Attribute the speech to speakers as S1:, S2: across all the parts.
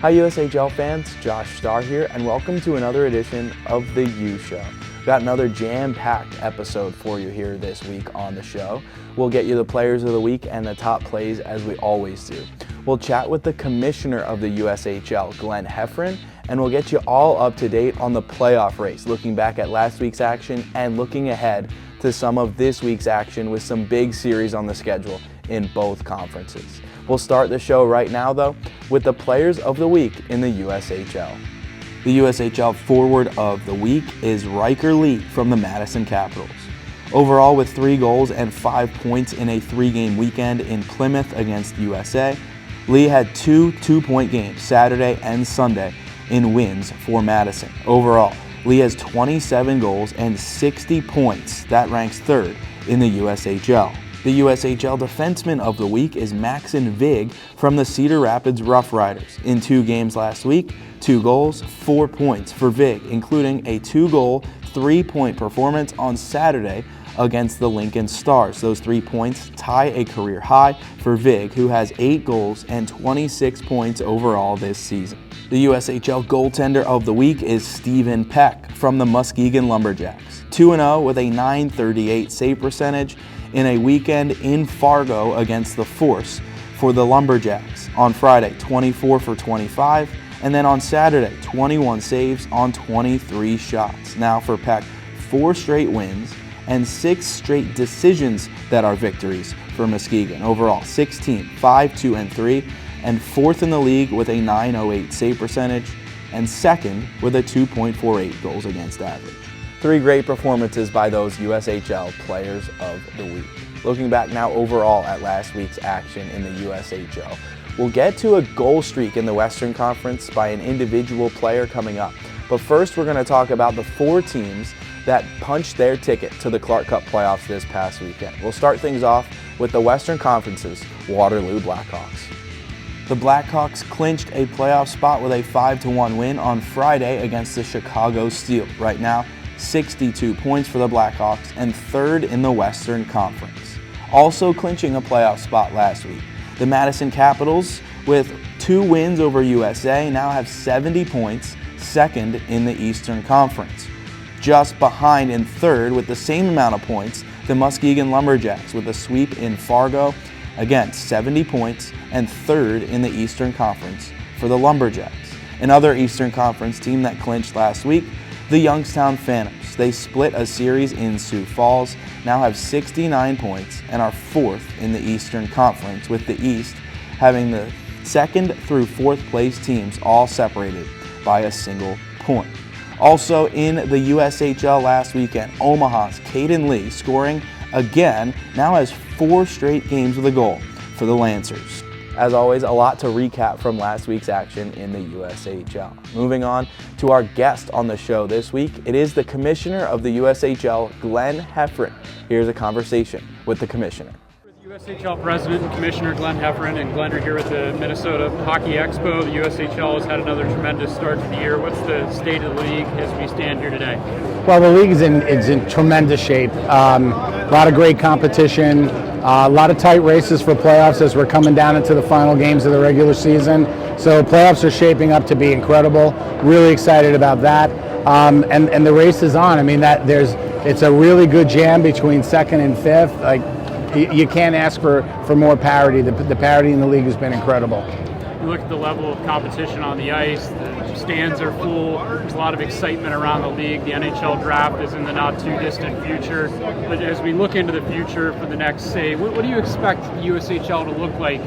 S1: Hi USHL fans, Josh Starr here, and welcome to another edition of the U Show. Got another jam-packed episode for you here this week on the show. We'll get you the players of the week and the top plays as we always do. We'll chat with the commissioner of the USHL, Glenn Hefferan, and we'll get you all up to date on the playoff race, looking back at last week's action and looking ahead to some of this week's action with some big series on the schedule in both conferences. We'll start the show right now, though, with the players of the week in the USHL. The USHL forward of the week is Riker Lee from the Madison Capitals. Overall, with 3 goals and 5 points in a 3-game weekend in Plymouth against USA, Lee had 2 two-point games Saturday and Sunday in wins for Madison. Overall, Lee has 27 goals and 60 points. That ranks 3rd in the USHL. The USHL defenseman of the week is Maxon Vig from the Cedar Rapids Rough Riders. In 2 games last week, 2 goals, 4 points for Vig, including a 2-goal, 3-point performance on Saturday against the Lincoln Stars. Those 3 points tie a career high for Vig, who has 8 goals and 26 points overall this season. The USHL goaltender of the week is Stephen Peck from the Muskegon Lumberjacks. 2-0 with a .938 save percentage in a weekend in Fargo against the Force for the Lumberjacks. On Friday, 24 for 25, and then on Saturday, 21 saves on 23 shots. Now for Peck, 4 straight wins and 6 straight decisions that are victories for Muskegon. Overall, 16, 5-2-3, and 4th in the league with a .908 save percentage, and 2nd with a 2.48 goals against average. 3 great performances by those USHL players of the week. Looking back now overall at last week's action in the USHL, we'll get to a goal streak in the Western Conference by an individual player coming up. But first, we're going to talk about the 4 teams that punched their ticket to the Clark Cup playoffs this past weekend. We'll start things off with the Western Conference's Waterloo Blackhawks. The Blackhawks clinched a playoff spot with a 5-1 win on Friday against the Chicago Steel. Right now, 62 points for the Blackhawks and 3rd in the Western Conference. Also clinching a playoff spot last week, the Madison Capitals, with 2 wins over USA, now have 70 points, 2nd in the Eastern Conference. Just behind in 3rd with the same amount of points, the Muskegon Lumberjacks with a sweep in Fargo, again 70 points and 3rd in the Eastern Conference for the Lumberjacks. Another Eastern Conference team that clinched last week, the Youngstown Phantoms. They split a series in Sioux Falls, now have 69 points and are 4th in the Eastern Conference, with the East having the 2nd through 4th place teams all separated by a single point. Also in the USHL last weekend, Omaha's Caden Lee, scoring again, now has 4 straight games with a goal for the Lancers. As always, a lot to recap from last week's action in the USHL. Moving on to our guest on the show this week, it is the commissioner of the USHL, Glenn Hefferan. Here's a conversation with the commissioner.
S2: USHL President and Commissioner Glenn Hefferan, and Glenn are here at the Minnesota Hockey Expo. The USHL has had another tremendous start to the year. What's the state of the league as we stand here today?
S3: Well, the league is in tremendous shape. A lot of great competition, a lot of tight races for playoffs as we're coming down into the final games of the regular season. So playoffs are shaping up to be incredible. Really excited about that. And the race is on. I mean, it's a really good jam between 2nd and 5th. Like, you can't ask for more parity. The parity in the league has been incredible.
S2: You look at the level of competition on the ice, the stands are full, there's a lot of excitement around the league. The NHL draft is in the not too distant future. But as we look into the future for the next, say, what do you expect the USHL to look like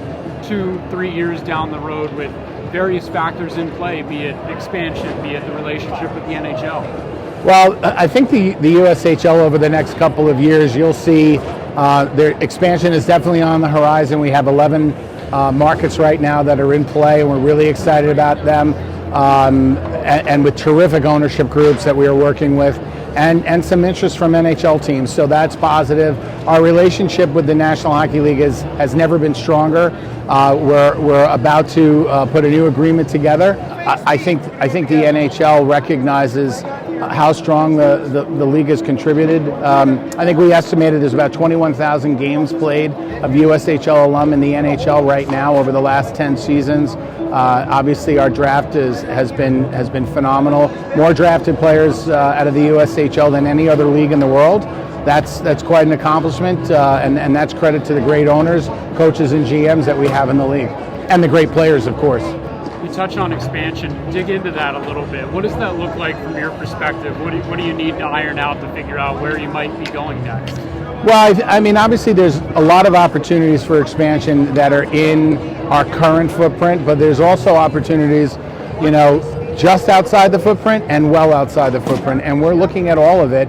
S2: 2-3 years down the road with various factors in play, be it expansion, be it the relationship with the NHL?
S3: Well, I think the USHL over the next couple of years, you'll see their expansion is definitely on the horizon. We have 11 markets right now that are in play, and we're really excited about them, and with terrific ownership groups that we are working with, and some interest from NHL teams, so that's positive. Our relationship with the National Hockey League has never been stronger. We're about to put a new agreement together. I think the NHL recognizes how strong the league has contributed. I think we estimated there's about 21,000 games played of USHL alum in the NHL right now over the last 10 seasons. Obviously, our draft has been phenomenal. More drafted players out of the USHL than any other league in the world. That's quite an accomplishment, and that's credit to the great owners, coaches, and GMs that we have in the league, and the great players, of course.
S2: You touch on expansion. Dig into that a little bit. What does that look like from your perspective? What do you need to iron out to figure out where you might be going next?
S3: Well, I mean, obviously there's a lot of opportunities for expansion that are in our current footprint, but there's also opportunities, just outside the footprint and well outside the footprint, and we're looking at all of it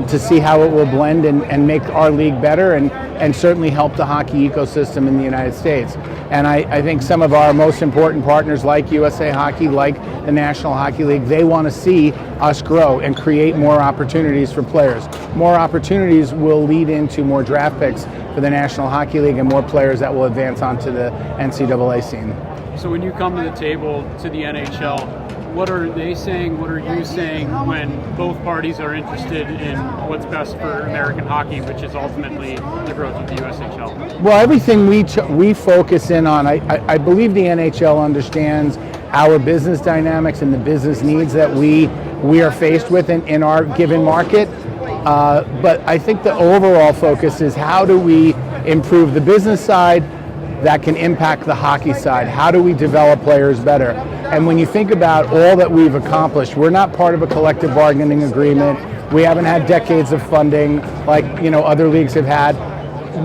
S3: to see how it will blend and make our league better and certainly help the hockey ecosystem in the United States. And I think some of our most important partners like USA Hockey, like the National Hockey League, they want to see us grow and create more opportunities for players. More opportunities will lead into more draft picks for the National Hockey League and more players that will advance onto the NCAA scene.
S2: So when you come to the table to the NHL, what are they saying? What are you saying when both parties are interested in what's best for American hockey, which is ultimately the growth of the USHL?
S3: Well, everything we focus in on, I believe the NHL understands our business dynamics and the business needs that we are faced with in our given market. But I think the overall focus is how do we improve the business side that can impact the hockey side? How do we develop players better? And when you think about all that we've accomplished, we're not part of a collective bargaining agreement. We haven't had decades of funding like other leagues have had.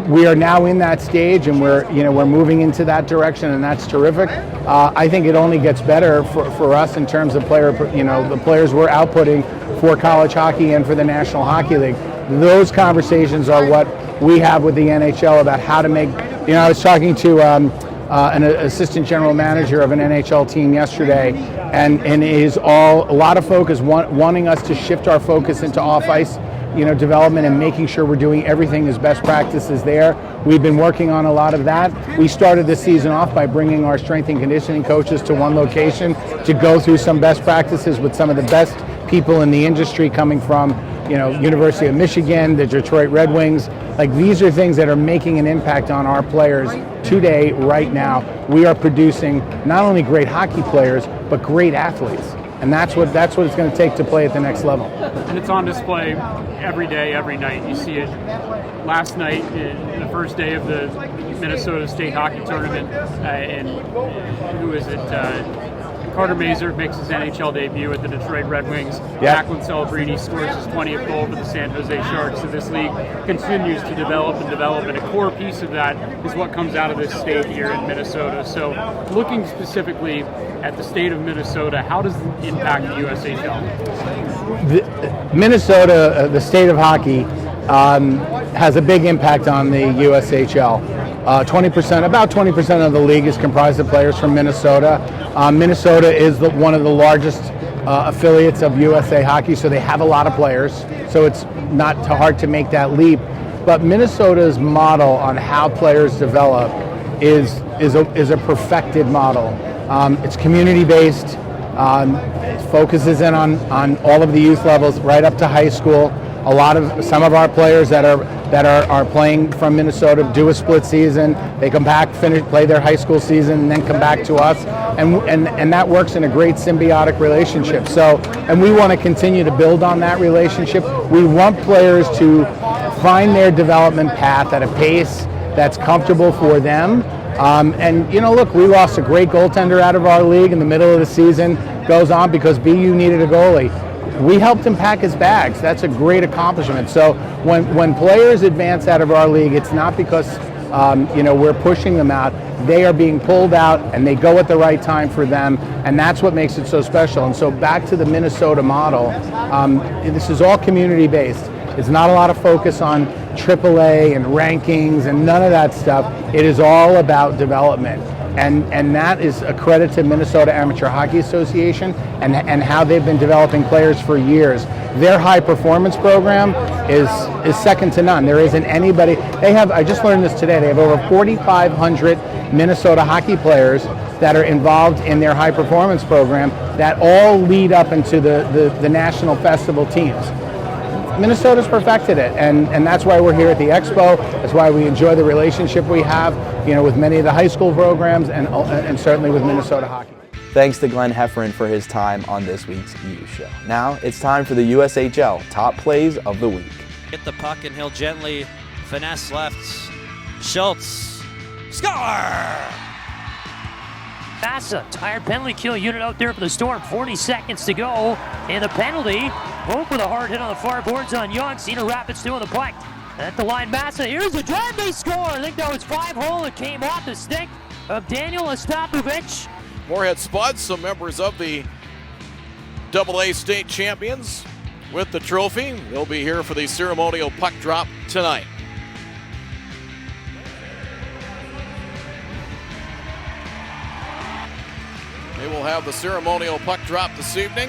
S3: We are now in that stage, and we're moving into that direction, and that's terrific. I think it only gets better for us in terms of the players we're outputting for college hockey and for the National Hockey League. Those conversations are what we have with the NHL about how to make. I was talking to an assistant general manager of an NHL team yesterday, and it is a lot of focus wanting us to shift our focus into off-ice development and making sure we're doing everything as best practices there. We've been working on a lot of that. We started this season off by bringing our strength and conditioning coaches to one location to go through some best practices with some of the best people in the industry coming from University of Michigan, the Detroit Red Wings. Like, these are things that are making an impact on our players today, right now. We are producing not only great hockey players, but great athletes. And that's what it's going to take to play at the next level.
S2: And it's on display every day, every night. You see it last night, the first day of the Minnesota State Hockey Tournament, and who is it? Carter Mazur makes his NHL debut at the Detroit Red Wings.
S3: Yep.
S2: Jacqueline Celebrini scores his 20th goal for the San Jose Sharks. So this league continues to develop, and a core piece of that is what comes out of this state here in Minnesota. So looking specifically at the state of Minnesota, how does it impact the USHL?
S3: Minnesota, the state of hockey, has a big impact on the USHL. About 20% of the league is comprised of players from Minnesota. Minnesota is one of the largest affiliates of USA Hockey, so they have a lot of players. So it's not too hard to make that leap. But Minnesota's model on how players develop is a perfected model. It's community-based. It focuses in on all of the youth levels right up to high school. Some of our players that are playing from Minnesota do a split season. They come back, play their high school season, and then come back to us, and that works in a great symbiotic relationship. So, and we want to continue to build on that relationship. We want players to find their development path at a pace that's comfortable for them. Look, we lost a great goaltender out of our league in the middle of the season. Goes on because BU needed a goalie. We helped him pack his bags. That's a great accomplishment. So when players advance out of our league, it's not because we're pushing them out. They are being pulled out, and they go at the right time for them, and that's what makes it so special. And so back to the Minnesota model, this is all community-based. It's not a lot of focus on AAA and rankings and none of that stuff. It is all about development. And that is a credit to Minnesota Amateur Hockey Association and how they've been developing players for years. Their high performance program is second to none. There isn't anybody. I just learned this today, they have over 4,500 Minnesota hockey players that are involved in their high performance program that all lead up into the national festival teams. Minnesota's perfected it, and that's why we're here at the Expo. That's why we enjoy the relationship we have, with many of the high school programs and certainly with Minnesota hockey.
S1: Thanks to Glenn Hefferan for his time on this week's U Show. Now it's time for the USHL Top Plays of the Week.
S4: Get the puck and he'll gently finesse left. Schultz, score!
S5: Massa, tired penalty kill unit out there for the Storm. 40 seconds to go. And the penalty. Vogt with a hard hit on the far boards on Young. Cedar Rapids doing the puck. At the line, Massa. Here's the drive. They score. I think that was 5-hole. It came off the stick of Daniel Ostapovich.
S6: Moorhead Spuds, some members of the AA state champions with the trophy. They'll be here for the ceremonial puck drop tonight. They will have the ceremonial puck drop this evening.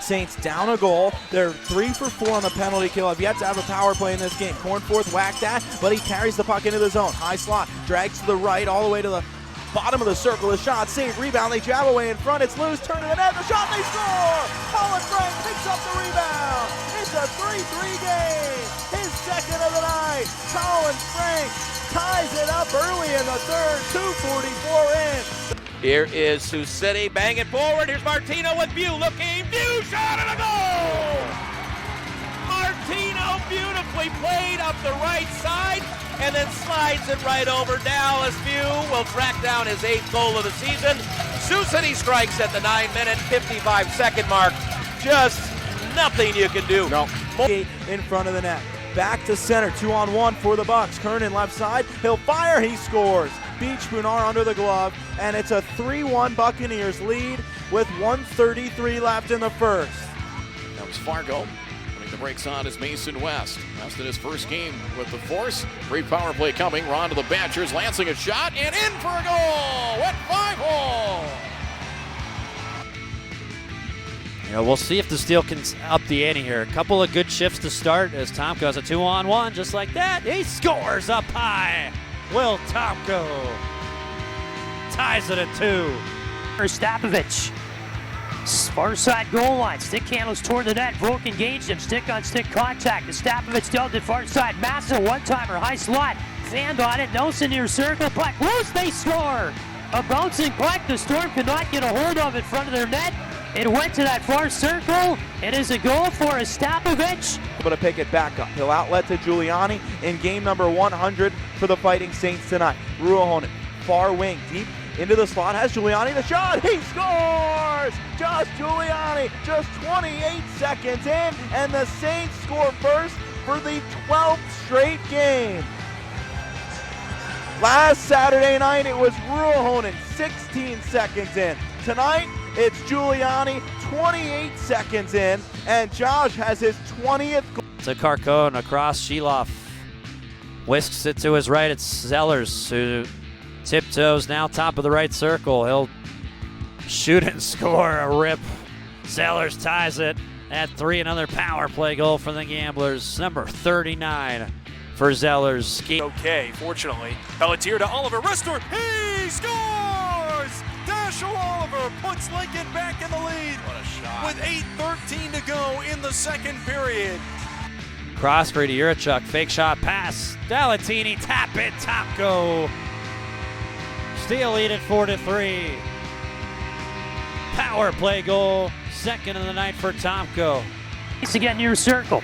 S7: Saints down a goal. They're 3 for 4 on the penalty kill. Have yet to have a power play in this game. Cornforth whacked that, but he carries the puck into the zone. High slot, drags to the right, all the way to the bottom of the circle. A shot, save, rebound. They jab away in front. It's loose. Turn to the net. The shot. They score. Colin Frank picks up the rebound. It's a 3-3 game. His second of the night. Colin Frank ties it up early in the third. 2:44 in.
S8: Here is Sioux City banging forward. Here's Martino with View looking. View shot and a goal! Martino beautifully played up the right side and then slides it right over Dallas. View will track down his 8th goal of the season. Sioux City strikes at the 9-minute, 55-second mark. Just nothing you can do.
S7: No. In front of the net. Back to center, 2-on-1 for the Bucks. Kernan left side, he'll fire, he scores. Beach Bernard under the glove, and it's a 3-1 Buccaneers lead with 1:33 left in the first.
S6: That was Fargo. Putting the brakes on is Mason West. West in his first game with the Force. Great power play coming. Ron to the Badgers, lancing a shot, and in for a goal! Wet 5-hole!
S4: We'll see if the Steel can up the ante here. A couple of good shifts to start as Tomko has a 2-on-1, just like that. He scores up high. Will Tomko ties it at 2.
S5: Ostapovich. Far side goal line. Stick handles toward the net. Vogt engaged him. Stick-on-stick contact. Ostapovich dealt it far side. Massa one-timer. High slot. Fanned on it. Nelson near circle. Puck loose. They score. A bouncing puck. The Storm could not get a hold of in front of their net. It went to that far circle. It is a goal for Ostapovich.
S7: Able to pick it back up. He'll outlet to Giuliani in game number 100 for the Fighting Saints tonight. Ruohonen, far wing, deep into the slot, has Giuliani the shot. He scores! Just Giuliani, just 28 seconds in, and the Saints score first for the 12th straight game. Last Saturday night, it was Ruohonen, 16 seconds in. Tonight, it's Giuliani, 28 seconds in, and Josh has his 20th goal.
S4: To Carcone across Sheloff. Whisks it to his right. It's Zellers who tiptoes now top of the right circle. He'll shoot and score a rip. Zellers ties it at 3. Another power play goal for the Gamblers. Number 39 for Zellers.
S9: Okay, fortunately. Pelletier to Oliver. Restor. He scores! Dashiell Oliver puts Lincoln back in the lead.
S6: What a shot.
S9: With 8:13 to go in the second period.
S4: Crossfree to Yurichuk. Fake shot pass. Dallatini tap it. Tomko. Steel lead at 4-3. Power play goal. Second of the night for Tomko.
S5: He's again near circle.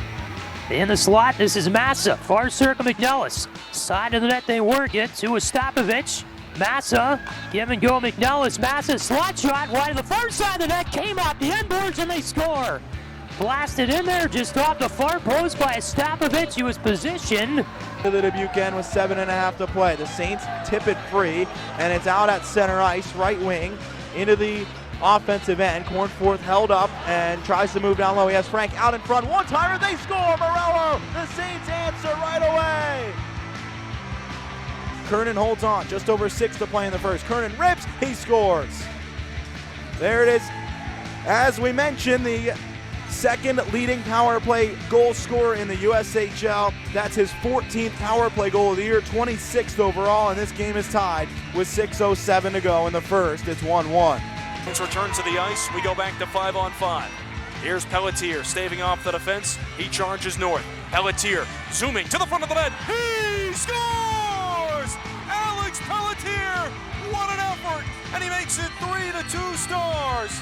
S5: In the slot, this is Massa. Far circle, McNellis. Side of the net, they work it to Ostapovich. Massa, give and go McNellis. Massa, slot shot, wide of the far side of the net, came off the end boards and they score. Blasted in there, just off the far post by Ostapovich. He was positioned.
S7: To the Dubuque end with 7.5 to play. The Saints tip it free, and it's out at center ice, right wing, into the offensive end. Cornforth held up and tries to move down low. He has Frank out in front. One-timer, they score! Morello! The Saints answer right away! Kernan holds on, just over 6 to play in the first. Kernan rips, he scores. There it is. As we mentioned, the second leading power play goal scorer in the USHL. That's his 14th power play goal of the year, 26th overall, and this game is tied with 6:07 to go in the first. It's 1-1.
S9: Return to the ice. We go back to 5-on-5. Here's Pelletier staving off the defense. He charges north. Pelletier zooming to the front of the net. He scores! Alex Pelletier! What an effort! And he makes it 3-2 Stars.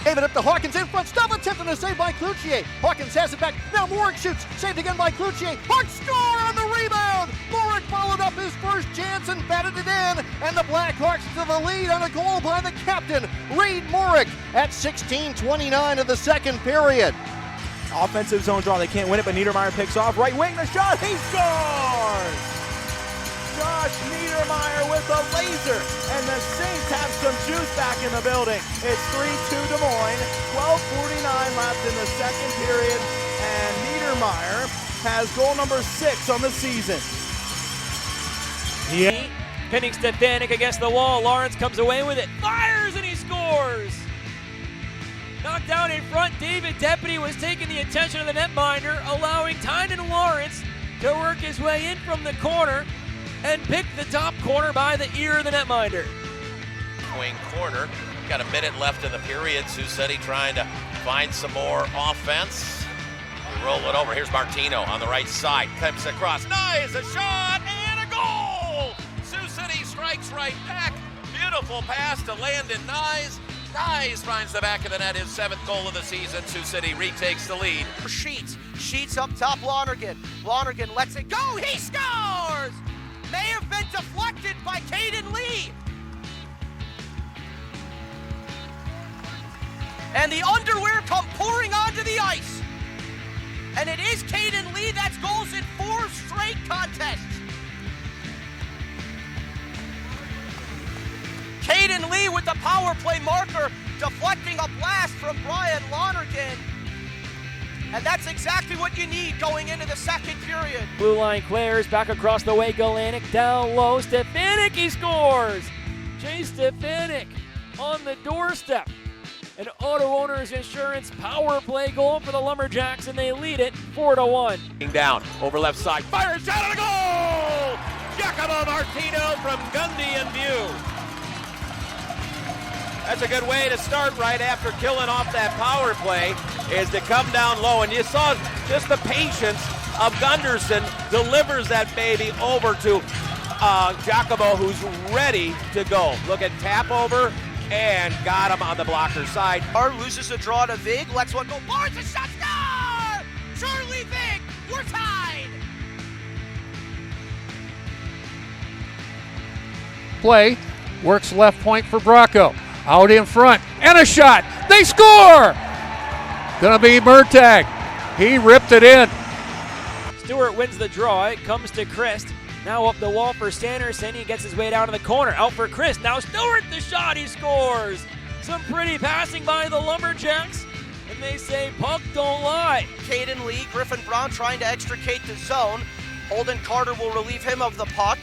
S10: Gave it up to Hawkins in front. Stop attempting to save by Cloutier. Hawkins has it back. Now Morik shoots. Saved again by Cloutier. Hawk score on the rebound. Morik followed up his first chance and batted it in. And the Blackhawks to the lead on a goal by the captain, Reed Morik, at 16:29 of the second period.
S7: Offensive zone draw. They can't win it, but Niedermeyer picks off. Right wing, the shot. He scores! Josh Niedermeyer with a laser, and the Saints have some juice back in the building. It's 3-2 Des Moines, 12:49 left in the second period, and Niedermeyer has goal number 6 on the season.
S4: Yeah. Pinning Stefanik against the wall. Lawrence comes away with it, fires, and he scores! Knocked down in front, David Deputy was taking the attention of the netminder, allowing Tynan Lawrence to work his way in from the corner and pick the top corner by the ear of the netminder.
S8: Wing corner. Got a minute left in the period. Sioux City trying to find some more offense. We roll it over. Here's Martino on the right side. Comes across. Nice! A shot and a goal! Sioux City strikes right back. Beautiful pass to Landon Nyes. Nyes finds the back of the net, his 7th goal of the season. Sioux City retakes the lead.
S10: Sheets up top, Lonergan. Lonergan lets it go. He scores! May have been deflected by Caden Lee. And the underwear come pouring onto the ice. And it is Caden Lee. That's goals in 4 straight contests. Caden Lee with the power play marker, deflecting a blast from Brian Lonergan. And that's exactly what you need going into the second period.
S4: Blue line clears, back across the way, Galenic down low, Stefanik, he scores! Jay Stefanik on the doorstep. An Auto Owners Insurance power play goal for the Lumberjacks, and they lead it 4-1.
S8: Down, over left side, fire shot and a goal! Giacomo Martino from Gundy and View. That's a good way to start right after killing off that power play, is to come down low. And you saw just the patience of Gunderson, delivers that baby over to Giacomo, who's ready to go. Look at tap over and got him on the blocker side.
S10: Barr loses the draw to Vig, lets one go. Barnes a shot, score! Charlie Vig, we're tied!
S11: Play, works left point for Bracco. Out in front, and a shot. They score! Gonna be Murtagh. He ripped it in.
S4: Stewart wins the draw. It comes to Christ. Now up the wall for Sanderson. He gets his way down to the corner. Out for Christ. Now Stewart, the shot, he scores! Some pretty passing by the Lumberjacks. And they say, puck don't lie.
S10: Caden Lee, Griffin Brown trying to extricate the zone. Holden Carter will relieve him of the puck.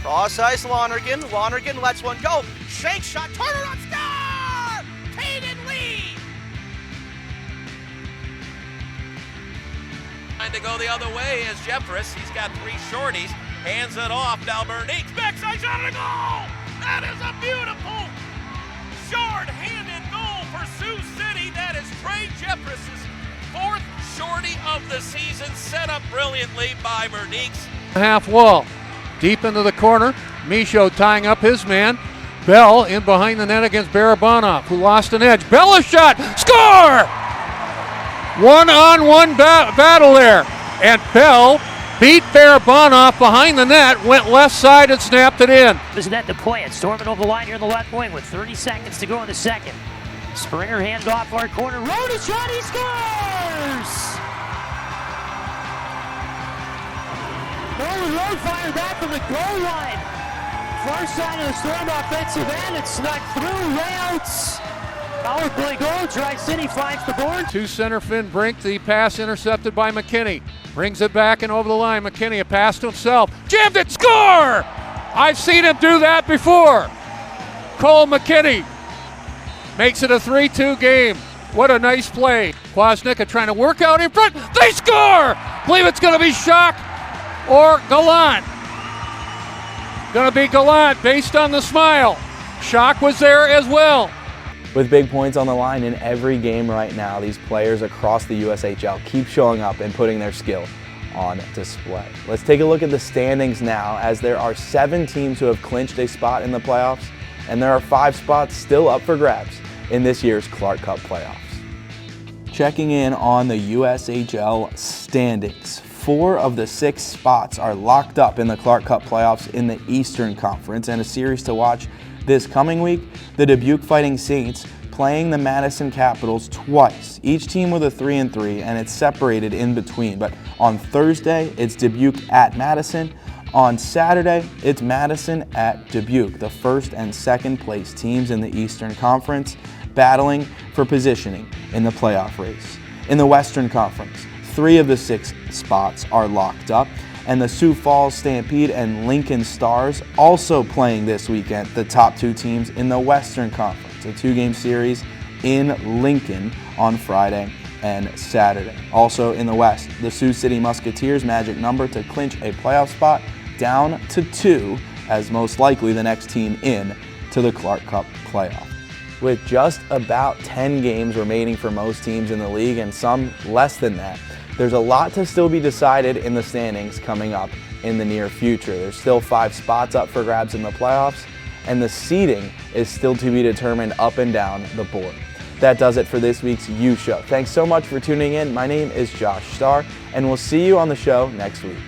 S10: Cross ice, Lonergan. Lonergan lets one go. Shank shot, turnaround, score! Caden Lee!
S8: Trying to go the other way is Jeffress. He's got 3 shorties. Hands it off. Now Bernice. Backside shot and a goal! That is a beautiful short-handed goal for Sioux City. That is Trey Jeffress's 4th shorty of the season, set up brilliantly by Bernice.
S11: Half wall. Deep into the corner. Michaud tying up his man. Bell in behind the net against Barabanov, who lost an edge. Bell a shot. Score! One-on-one battle there. And Bell beat Barabanov behind the net, went left side and snapped it in.
S5: Isn't that the play? It's storming over the line here in the left wing with 30 seconds to go in the second. Springer hands off our corner. Rhoda shot, he scores! Nolan Rowe fired back from the goal line. Far side of the Storm offensive end. It snuck through layouts. Power play goal. Tri-City finds the board.
S11: To center Finn Brink. The pass intercepted by McKinney. Brings it back and over the line. McKinney, a pass to himself. Jammed it, score! I've seen him do that before. Cole McKinney makes it a 3-2 game. What a nice play. Kwasnicka trying to work out in front. They score! Believe it's going to be Schock or Gallant. Going to be Gallant based on the smile. Schock was there as well.
S1: With big points on the line in every game right now, these players across the USHL keep showing up and putting their skill on display. Let's take a look at the standings now, as there are 7 teams who have clinched a spot in the playoffs, and there are 5 spots still up for grabs in this year's Clark Cup playoffs. Checking in on the USHL standings. 4 of the 6 spots are locked up in the Clark Cup playoffs in the Eastern Conference, and a series to watch this coming week, the Dubuque Fighting Saints playing the Madison Capitals twice, each team with a 3-3, and it's separated in between. But on Thursday, it's Dubuque at Madison. On Saturday, it's Madison at Dubuque, the first and second place teams in the Eastern Conference, battling for positioning in the playoff race. In the Western Conference, 3 of the 6 spots are locked up, and the Sioux Falls Stampede and Lincoln Stars also playing this weekend, the top 2 teams in the Western Conference, a 2-game series in Lincoln on Friday and Saturday. Also in the West, the Sioux City Musketeers' magic number to clinch a playoff spot down to 2, as most likely the next team in to the Clark Cup playoff. With just about 10 games remaining for most teams in the league, and some less than that, there's a lot to still be decided in the standings coming up in the near future. There's still 5 spots up for grabs in the playoffs, and the seeding is still to be determined up and down the board. That does it for this week's U Show. Thanks so much for tuning in. My name is Josh Starr, and we'll see you on the show next week.